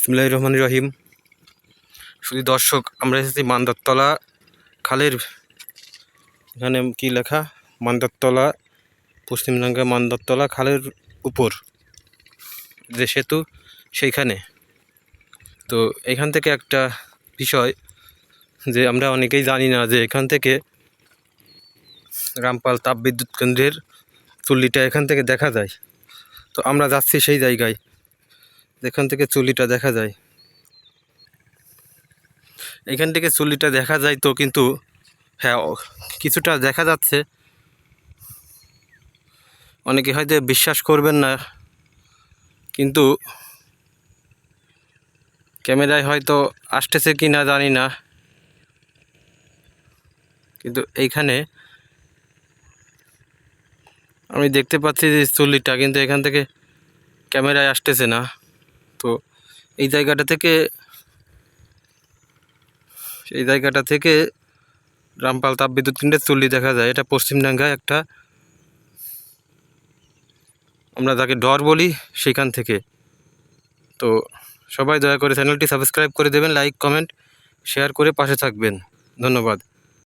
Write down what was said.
বিসমিল্লাহির রহমানির রহিম। শুধু দর্শক, আমরা এসেছি মান্দারতলা খালের, এখানে কি লেখা, মান্দারতলা, পশ্চিমবঙ্গের মান্দারতলা খালের উপর যে সেতু, সেইখানে। তো এখান থেকে একটা বিষয় যে আমরা অনেকেই জানি না যে এখান থেকে রামপাল তাপবিদ্যুৎ কেন্দ্রের চুল্লিটা এখান থেকে দেখা যায়। তো আমরা যাচ্ছি সেই জায়গায় যেখান থেকে চুল্লিটা দেখা যায়। এখান থেকে চুল্লিটা দেখা যায়, তো কিন্তু হ্যাঁ, কিছুটা দেখা যাচ্ছে। অনেকে হয়তো বিশ্বাস করবেন না, কিন্তু ক্যামেরায় হয়তো আসতেছে কি না জানি না, কিন্তু এইখানে আমি দেখতে পাচ্ছি যে চুল্লিটা, কিন্তু এখান থেকে ক্যামেরায় আসতেছে না। তো এই জায়গাটা থেকে রামপাল তাপবিদ্যুৎ কেন্দ্রের চুল্লি দেখা যায়। এটা পশ্চিমডাঙ্গায় একটা, আমরা যাকে ডর বলি, সেখান থেকে। তো সবাই দয়া করে চ্যানেলটি সাবস্ক্রাইব করে দেবেন, লাইক কমেন্ট শেয়ার করে পাশে থাকবেন। ধন্যবাদ।